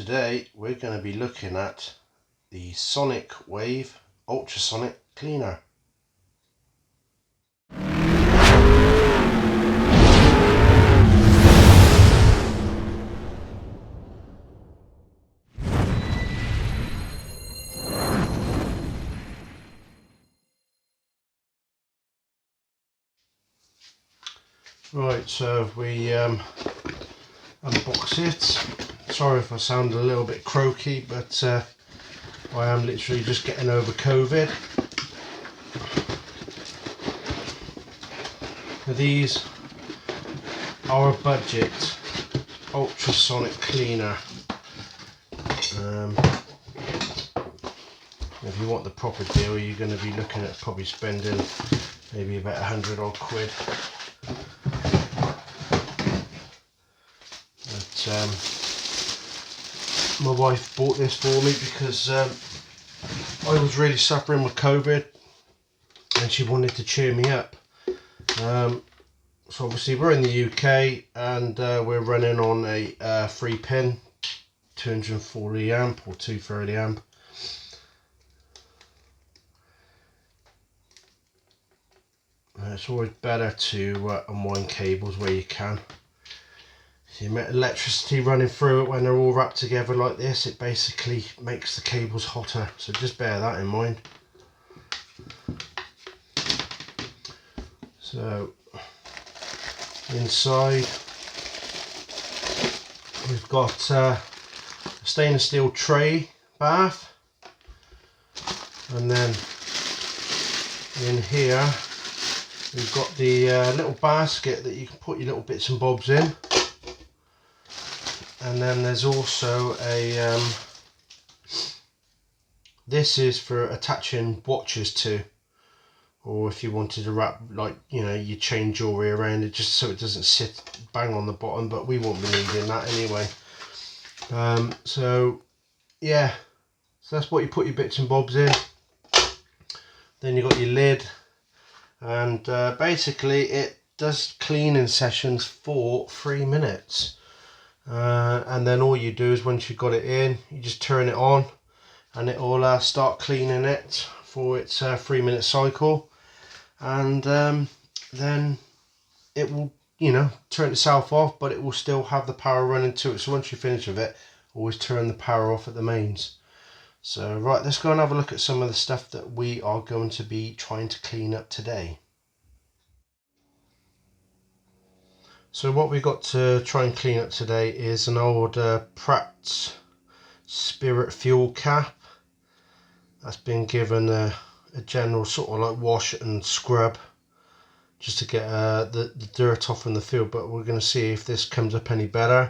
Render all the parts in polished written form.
Today we're going to be looking at the Sonic Wave Ultrasonic Cleaner. Right, so we unbox it. Sorry if I sound a little bit croaky, but I am literally just getting over COVID. These are a budget ultrasonic cleaner. If you want the proper deal, you're going to be looking at probably spending maybe about 100 odd quid. But my wife bought this for me because I was really suffering with COVID and she wanted to cheer me up. So obviously we're in the UK and we're running on a 3 pin 240 amp or 230 amp. It's always better to unwind cables where you can. So you get electricity running through it when they're all wrapped together like this. It basically makes the cables hotter, so just bear that in mind. So inside we've got a stainless steel tray bath, and then in here we've got the little basket that you can put your little bits and bobs in, and then there's also a this is for attaching watches to, or if you wanted to wrap, like, you know, you chain jewelry around it just so it doesn't sit bang on the bottom, but we won't be needing that anyway. So yeah, so that's what you put your bits and bobs in. Then you got your lid, and basically it does cleaning sessions for 3 minutes, and then all you do is once you've got it in, you just turn it on and it will start cleaning it for its 3 minute cycle, and then it will, you know, turn itself off, but it will still have the power running to it. So once you finish with it, always turn the power off at the mains. So right, let's go and have a look at some of the stuff that we are going to be trying to clean up today. So what we've got to try and clean up today is an old Pratt's Spirit fuel cap that's been given a general sort of like wash and scrub just to get the dirt off in the fuel, but we're going to see if this comes up any better.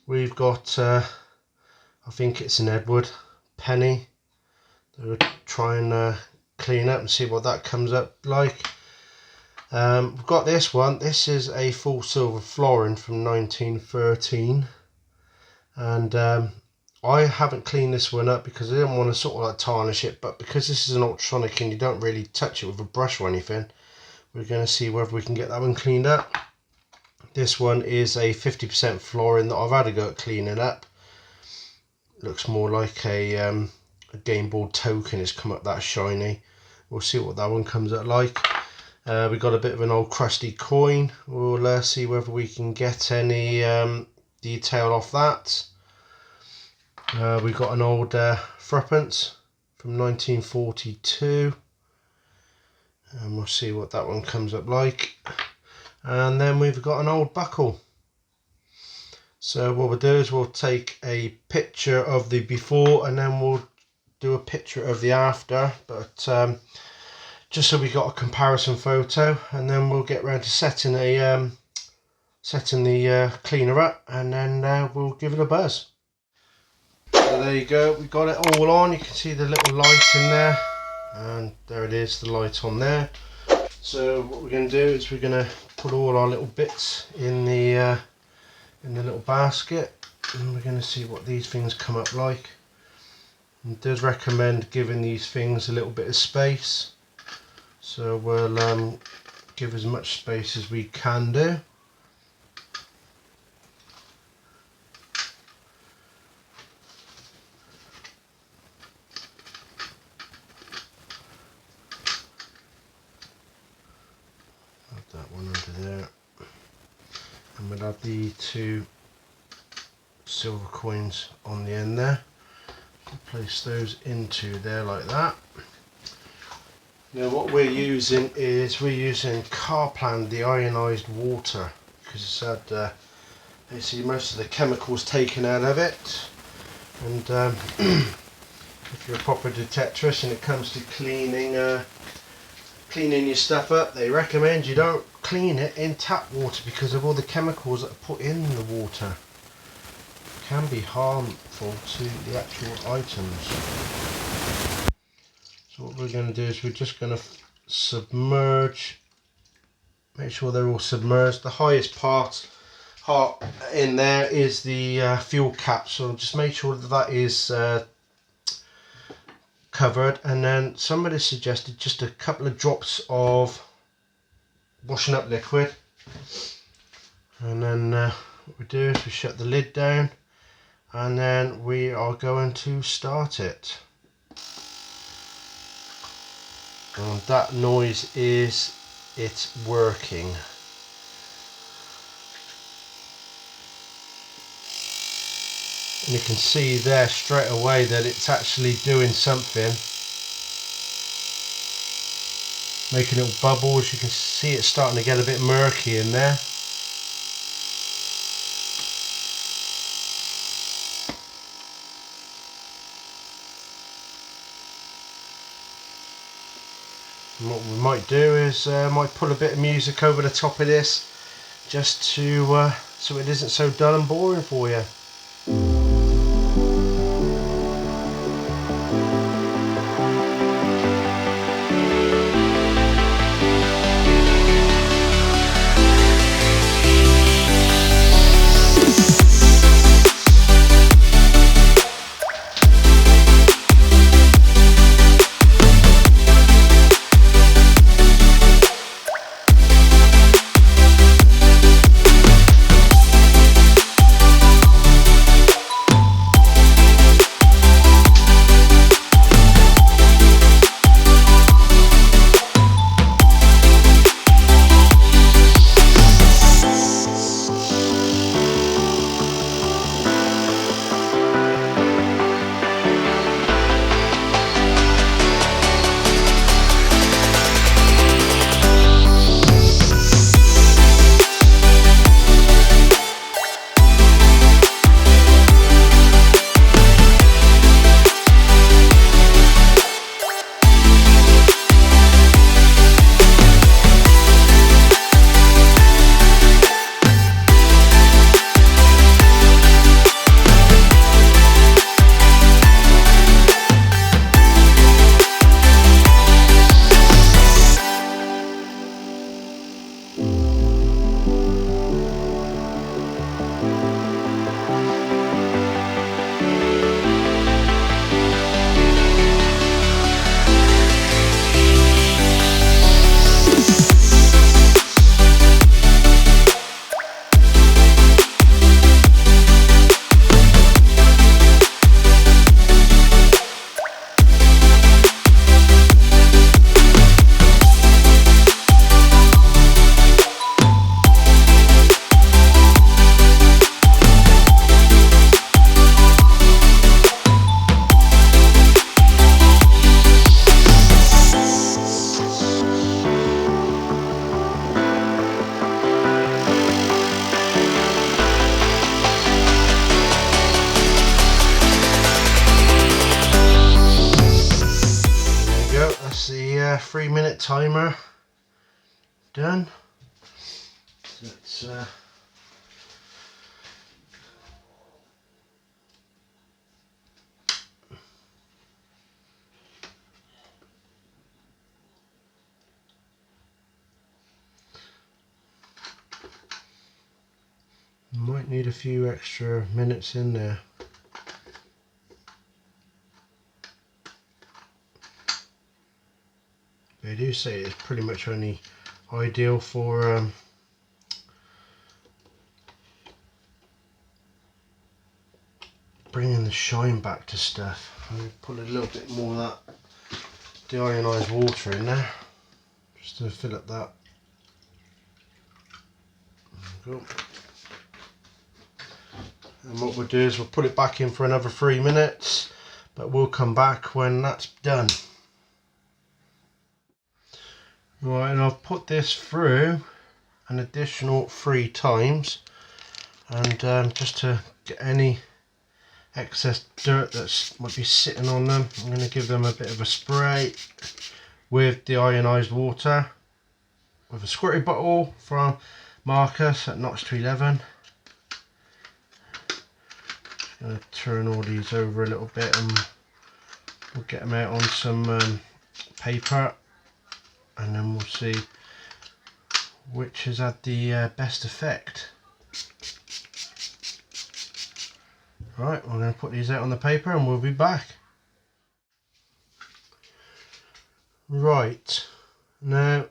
We've got I think it's an Edward penny that we'll try and clean up and see what that comes up like. We've got this one. This is a full silver florin from 1913, and I haven't cleaned this one up because I didn't want to sort of like tarnish it, but because this is an ultrasonic and you don't really touch it with a brush or anything, we're going to see whether we can get that one cleaned up. This one is a 50% florin that I've had a go at cleaning up. Looks more like a game board token. It's come up that shiny. We'll see what that one comes up like. We've got a bit of an old crusty coin. We'll see whether we can get any detail off that. We've got an old threepence from 1942, and we'll see what that one comes up like. And then we've got an old buckle. So what we'll do is we'll take a picture of the before and then we'll do a picture of the after, but just so we got a comparison photo, and then we'll get around to setting the cleaner up, and then we'll give it a buzz. So there you go, we got it all on. You can see the little light in there, and there it is, the light on there. So what we're going to do is we're going to put all our little bits in the little basket, and we're going to see what these things come up like. It does recommend giving these things a little bit of space, so we'll give as much space as we can do. the 2 silver coins on the end there. Place those into there like that. Now what we're using Carplan deionized water, because it's had basically most of the chemicals taken out of it. And if you're a proper detectorist and it comes to cleaning your stuff up, they recommend you don't clean it in tap water because of all the chemicals that are put in the water. It can be harmful to the actual items. So what we're going to do is we're just going to submerge, make sure they're all submerged. The highest part in there is the fuel cap, so just make sure that that is covered. And then somebody suggested just a couple of drops of washing up liquid, and then what we do is we shut the lid down, and then we are going to start it. And that noise is it working. And you can see there straight away that it's actually doing something, making little bubbles. You can see it's starting to get a bit murky in there. And what we might do is might put a bit of music over the top of this, just to so it isn't so dull and boring for you. The 3-minute timer done. So it's might need a few extra minutes in there. They do say it's pretty much only ideal for bringing the shine back to stuff. I'm going to put a little bit more of that deionized water in there, just to fill up that. There we go. And what we'll do is we'll put it back in for another 3 minutes, but we'll come back when that's done. Right, and I've put this through an additional 3 times, and just to get any excess dirt that might be sitting on them, I'm going to give them a bit of a spray with deionized water with a squirty bottle from Marcus at Notch to 11. Just going to turn all these over a little bit and we'll get them out on some paper, and then we'll see which has had the best effect. Right, we're going to put these out on the paper and we'll be back. Right, now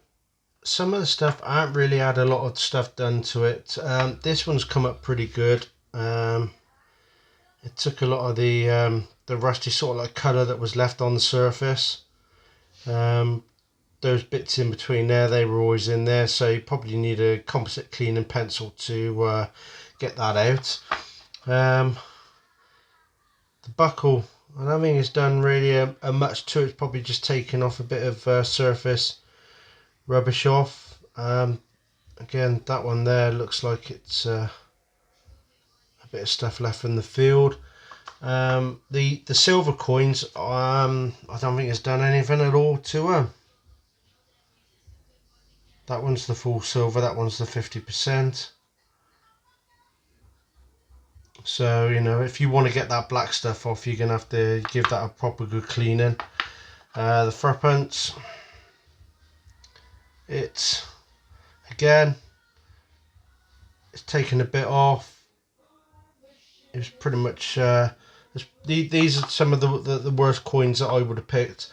some of the stuff I haven't really had a lot of stuff done to it. This one's come up pretty good. It took a lot of the rusty sort of like colour that was left on the surface. Those bits in between there, they were always in there, so you probably need a composite cleaning pencil to get that out. The buckle, I don't think it's done really a much to it. It's probably just taken off a bit of surface rubbish off. Again, that one there looks like it's a bit of stuff left in the field. The silver coins, I don't think it's done anything at all to them. That one's the full silver, that one's the 50%. So, you know, if you want to get that black stuff off, you're going to have to give that a proper good cleaning. The threepence, it's, again, it's taken a bit off. It's pretty much, these are some of the worst coins that I would have picked.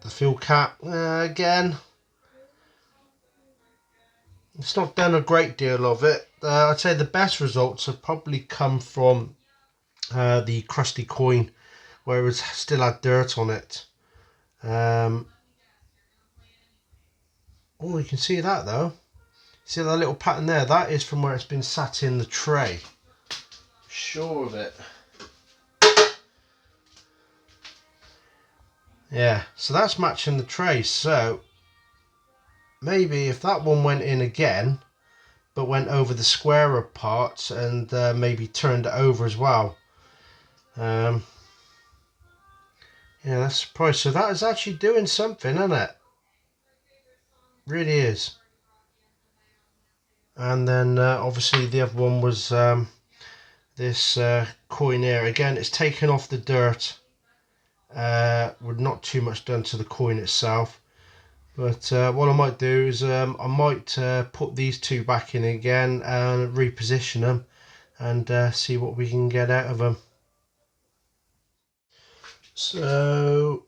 The fuel cap, again, it's not done a great deal of it. I'd say the best results have probably come from the crusty coin, where it was still had dirt on it. Oh, you can see that though. See that little pattern there? That is from where it's been sat in the tray. Sure of it. Yeah, so that's matching the tray. So maybe if that one went in again, but went over the squarer parts and maybe turned it over as well. Yeah, that's surprised. So that is actually doing something, isn't it? Really is. And then obviously the other one was this coin here. Again, it's taken off the dirt. With not too much done to the coin itself. But what I might do is I might put these two back in again and reposition them and see what we can get out of them. So,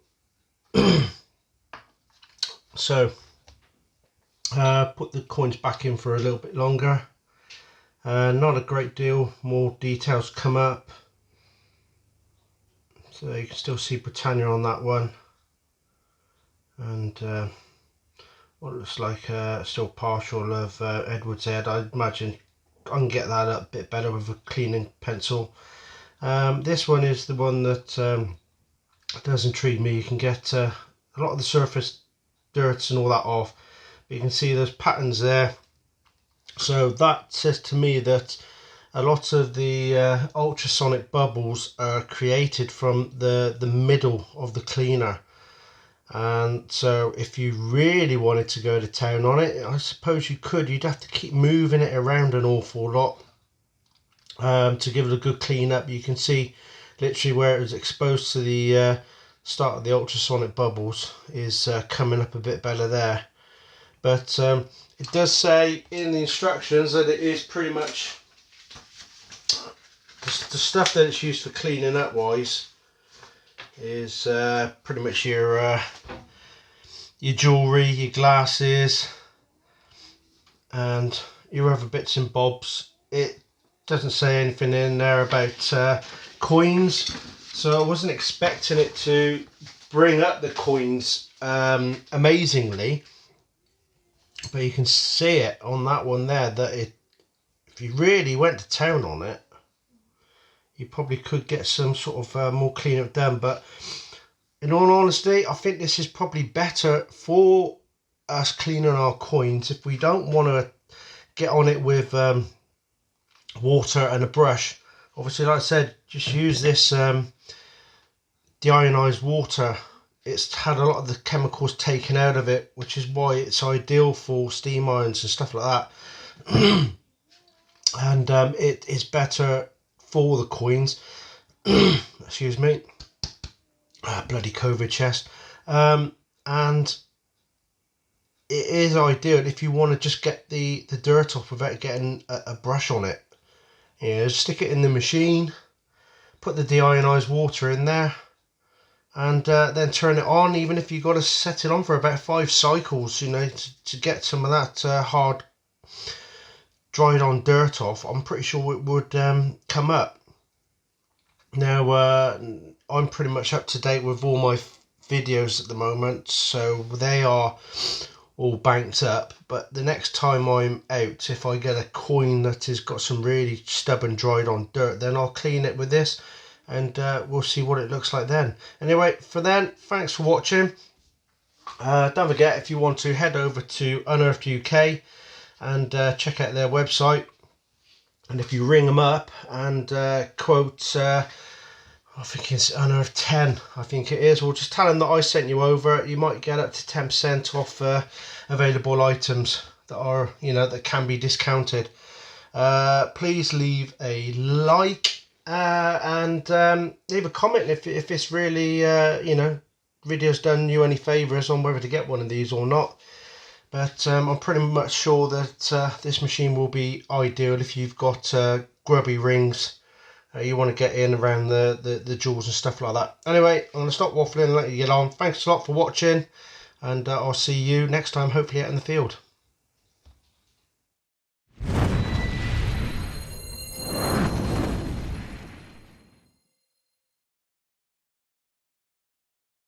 put the coins back in for a little bit longer. Not a great deal more details come up. So you can still see Britannia on that one. And what looks like still partial of Edward's head. I'd imagine I can get that up a bit better with a cleaning pencil. This one is the one that does intrigue me. You can get a lot of the surface dirt and all that off, but you can see there's patterns there. So that says to me that a lot of the ultrasonic bubbles are created from the middle of the cleaner. And so if you really wanted to go to town on it, I suppose you could. You'd have to keep moving it around an awful lot to give it a good clean up. You can see literally where it was exposed to the start of the ultrasonic bubbles is coming up a bit better there. But it does say in the instructions that it is pretty much the stuff that it's used for cleaning up wise is pretty much your jewellery, your glasses and your other bits and bobs. It doesn't say anything in there about coins, so I wasn't expecting it to bring up the coins amazingly, but you can see it on that one there that it if you really went to town on it, you probably could get some sort of more cleanup done. But in all honesty, I think this is probably better for us cleaning our coins. If we don't want to get on it with water and a brush, obviously, like I said, just use this deionized water. It's had a lot of the chemicals taken out of it, which is why it's ideal for steam irons and stuff like that. And it is better for the coins. Excuse me. Bloody COVID chest. And it is ideal if you want to just get the dirt off without getting a brush on it. Just stick it in the machine, put the deionized water in there, and then turn it on. Even if you've got to set it on for about 5 cycles, to get some of that hard dried on dirt off, I'm pretty sure it would come up. Now I'm pretty much up to date with all my videos at the moment, so they are all banked up. But the next time I'm out, if I get a coin that has got some really stubborn dried on dirt, then I'll clean it with this, and we'll see what it looks like then. Anyway, for then, thanks for watching. Don't forget, if you want to, head over to Unearthed UK and check out their website. And if you ring them up and quote, I think it's Unearthed 10, I think it is, or just tell them that I sent you over, you might get up to 10% off available items that are, that can be discounted. Please leave a like and leave a comment if it's really, video's done you any favours on whether to get one of these or not. But I'm pretty much sure that this machine will be ideal if you've got grubby rings you want to get in around the jewels and stuff like that. Anyway, I'm going to stop waffling and let you get on. Thanks a lot for watching, and I'll see you next time, hopefully out in the field.